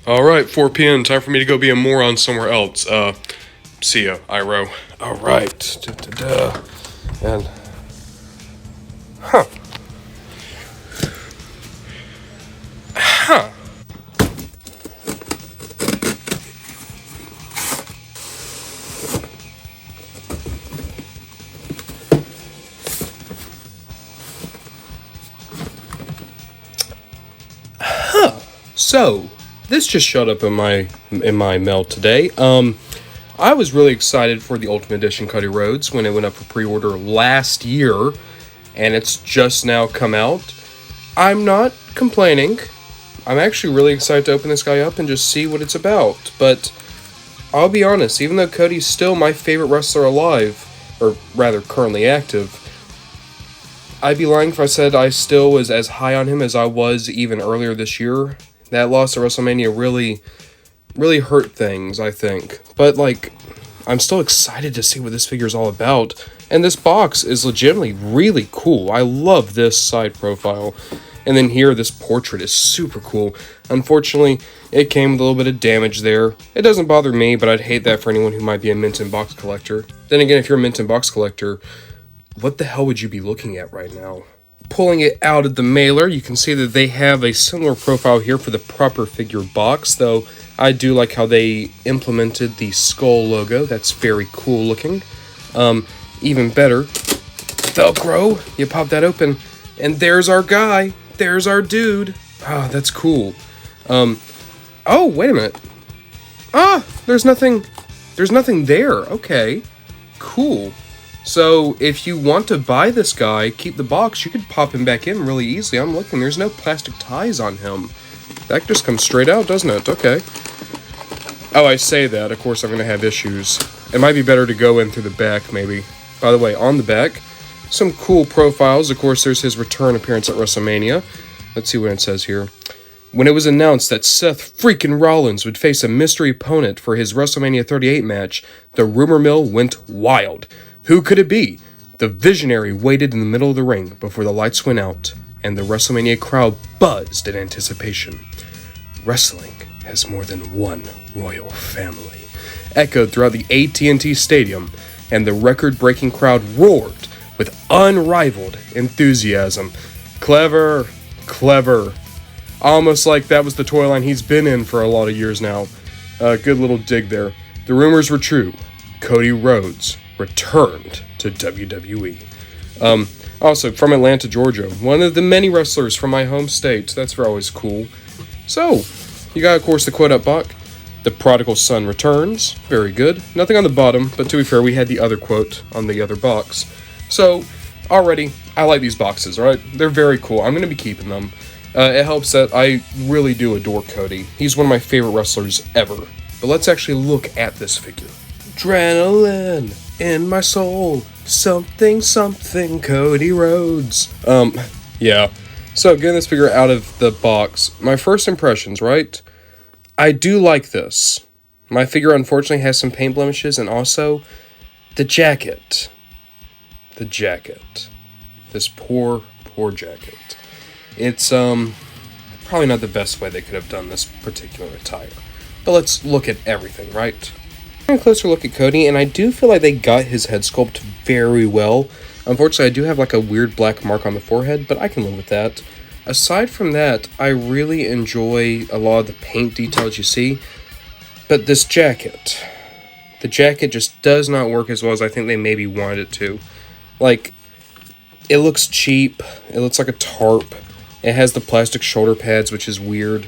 Alright, 4 p.m. Time for me to go be a moron somewhere else. See ya, Iro. Alright. And. Huh. Huh. So, this just showed up in my mail today. I was really excited for the Ultimate Edition Cody Rhodes when it went up for pre-order last year, and it's just now come out. I'm not complaining. I'm actually really excited to open this guy up and just see what it's about. But I'll be honest, even though Cody's still my favorite wrestler alive, or rather currently active, I'd be lying if I said I still was as high on him as I was even earlier this year. That loss at WrestleMania really hurt things, I think. But, I'm still excited to see what this figure is all about. And this box is legitimately really cool. I love this side profile. And then here, this portrait is super cool. Unfortunately, it came with a little bit of damage there. It doesn't bother me, but I'd hate that for anyone who might be a mint and box collector. Then again, if you're a mint and box collector, what the hell would you be looking at right now? Pulling it out of the mailer, you can see that they have a similar profile here for the proper figure box, though I do like how they implemented the skull logo. That's very cool looking. Even better, Velcro. You pop that open, and there's our guy. There's our dude. Ah, that's cool. Oh, wait a minute. Ah, there's nothing there. Okay, cool. So, if you want to buy this guy, keep the box, you could pop him back in really easily. I'm looking, there's no plastic ties on him. That just comes straight out, doesn't it? Okay. Oh, I say that, of course I'm going to have issues. It might be better to go in through the back, maybe. By the way, on the back, some cool profiles. Of course, there's his return appearance at WrestleMania. Let's see what it says here. When it was announced that Seth freaking Rollins would face a mystery opponent for his WrestleMania 38 match, the rumor mill went wild. Who could it be? The Visionary waited in the middle of the ring before the lights went out, and the WrestleMania crowd buzzed in anticipation. Wrestling has more than one royal family. Echoed throughout the AT&T Stadium, and the record-breaking crowd roared with unrivaled enthusiasm. Clever. Almost like that was the toy line he's been in for a lot of years now. Good little dig there. The rumors were true. Cody Rhodes returned to WWE. Also, from Atlanta, Georgia. One of the many wrestlers from my home state. That's always cool. So, you got, of course, the quote up box. The prodigal son returns. Very good. Nothing on the bottom, but to be fair, we had the other quote on the other box. So, already, I like these boxes, right? They're very cool. I'm going to be keeping them. It helps that I really do adore Cody. He's one of my favorite wrestlers ever. But let's actually look at this figure. Adrenaline in my soul. Something, Cody Rhodes. Yeah. So, getting this figure out of the box, my first impressions, right? I do like this. My figure, unfortunately, has some paint blemishes, and also the jacket. This poor jacket. It's, probably not the best way they could have done this particular attire. But let's look at everything, right? A closer look at Cody, and I do feel like they got his head sculpt very well. Unfortunately, I do have like a weird black mark on the forehead, but I can live with that. Aside from that, I really enjoy a lot of the paint details you see. But this jacket, the jacket just does not work as well as I think they maybe wanted it to. Like, it looks cheap. It looks like a tarp. It has the plastic shoulder pads, which is weird.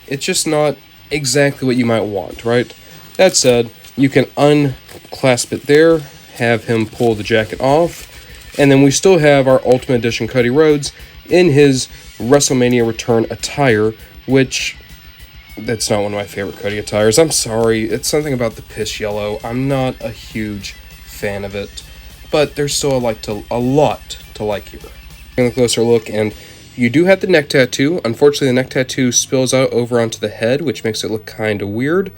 It's just not exactly what you might want, right? That said, you can unclasp it there, have him pull the jacket off, and then we still have our Ultimate Edition Cody Rhodes in his WrestleMania return attire, which, that's not one of my favorite Cody attires. I'm sorry, it's something about the piss yellow. I'm not a huge fan of it, but there's still a lot to like here. Taking a closer look, and you do have the neck tattoo. Unfortunately, the neck tattoo spills out over onto the head, which makes it look kind of weird.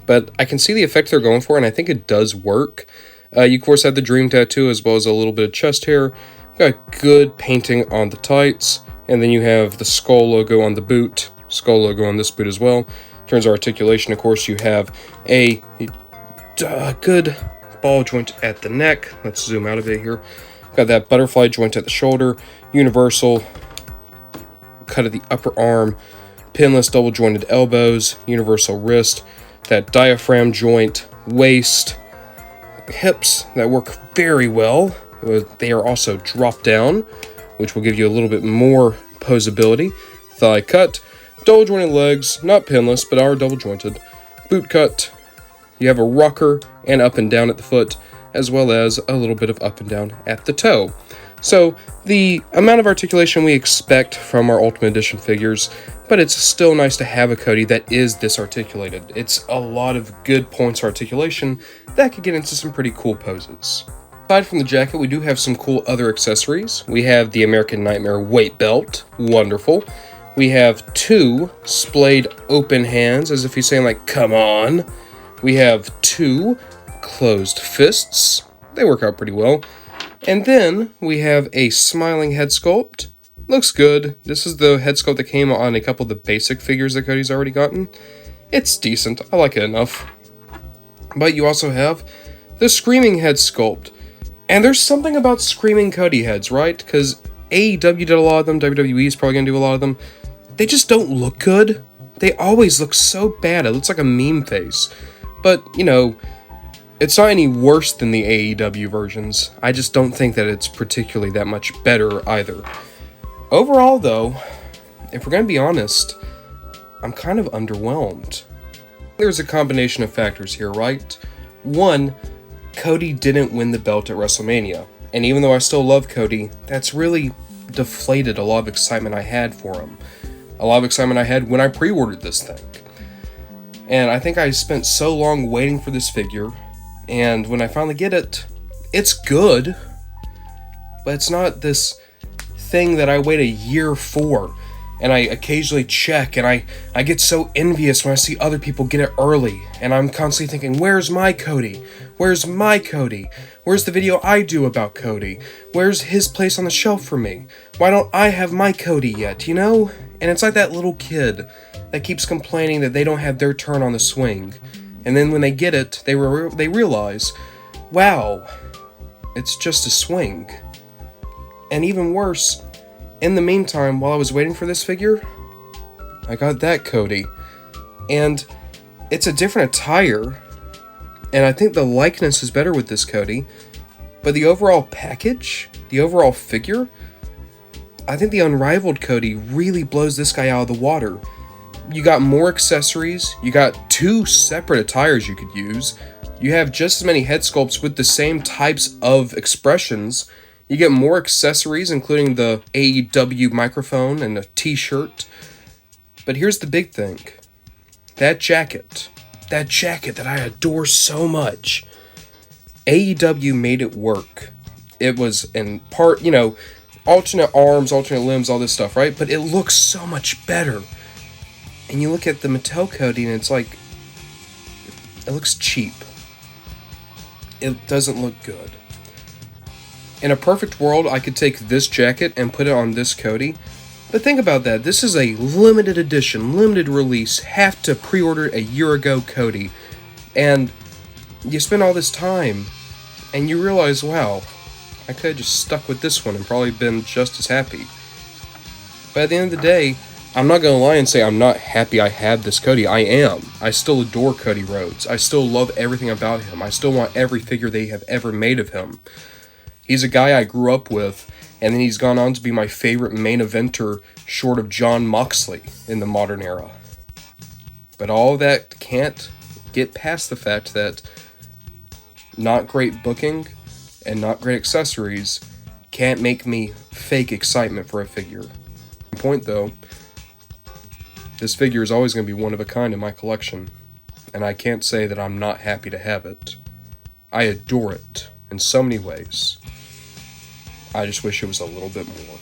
But I can see the effect they're going for, and I think it does work. You, of course, have the dream tattoo, as well as a little bit of chest hair. Got good painting on the tights. And then you have the skull logo on the boot. Skull logo on this boot as well. In terms of articulation, of course, you have a good ball joint at the neck. Let's zoom out a bit here. Got that butterfly joint at the shoulder, universal cut of the upper arm, pinless double jointed elbows, universal wrist, that diaphragm joint, waist, hips that work very well. They are also drop down, which will give you a little bit more posability. Thigh cut, double jointed legs, not pinless, but are double jointed. Boot cut, you have a rocker and up and down at the foot, as well as a little bit of up and down at the toe. So the amount of articulation we expect from our Ultimate Edition figures, but it's still nice to have a Cody that is this articulated. It's a lot of good points of articulation that could get into some pretty cool poses. Aside from the jacket, we do have some cool other accessories. We have the American Nightmare weight belt, wonderful. We have 2 splayed open hands, as if he's saying like, come on. We have 2 closed fists. They work out pretty well. And then we have a smiling head sculpt. Looks good. This is the head sculpt that came on a couple of the basic figures that Cody's already gotten. It's decent. I like it enough. But you also have the screaming head sculpt. And there's something about screaming Cody heads, right? Because AEW did a lot of them. WWE is probably going to do a lot of them. They just don't look good. They always look so bad. It looks like a meme face. But, you know, it's not any worse than the AEW versions. I just don't think that it's particularly that much better either. Overall, though, if we're going to be honest, I'm kind of underwhelmed. There's a combination of factors here, right? One, Cody didn't win the belt at WrestleMania. And even though I still love Cody, that's really deflated a lot of excitement I had for him. A lot of excitement I had when I pre-ordered this thing. And I think I spent so long waiting for this figure, and when I finally get it, it's good, but it's not this thing that I wait a year for, and I occasionally check, and I get so envious when I see other people get it early, and I'm constantly thinking, where's my Cody? Where's my Cody? Where's the video I do about Cody? Where's his place on the shelf for me? Why don't I have my Cody yet, you know? And it's like that little kid that keeps complaining that they don't have their turn on the swing. And then when they get it, they realize, wow, it's just a swing. And even worse, in the meantime, while I was waiting for this figure, I got that Cody. And it's a different attire, and I think the likeness is better with this Cody. But the overall package, the overall figure, I think the Unrivaled Cody really blows this guy out of the water. You got more accessories, you got 2 separate attires you could use, you have just as many head sculpts with the same types of expressions, you get more accessories including the AEW microphone and a t-shirt. But here's the big thing, that jacket that I adore so much, AEW made it work. It was in part, you know, alternate arms, alternate limbs, all this stuff, right? But it looks so much better. And you look at the Mattel Cody and it's like, it looks cheap. It doesn't look good. In a perfect world, I could take this jacket and put it on this Cody. But think about that. This is a limited edition, limited release, have to pre-order a year ago Cody. And you spend all this time and you realize, wow, I could have just stuck with this one and probably been just as happy. But at the end of the day, I'm not going to lie and say I'm not happy I have this Cody. I am. I still adore Cody Rhodes. I still love everything about him. I still want every figure they have ever made of him. He's a guy I grew up with, and then he's gone on to be my favorite main eventer short of Jon Moxley in the modern era. But all that can't get past the fact that not great booking and not great accessories can't make me fake excitement for a figure. Point though, this figure is always going to be one of a kind in my collection, and I can't say that I'm not happy to have it. I adore it in so many ways. I just wish it was a little bit more.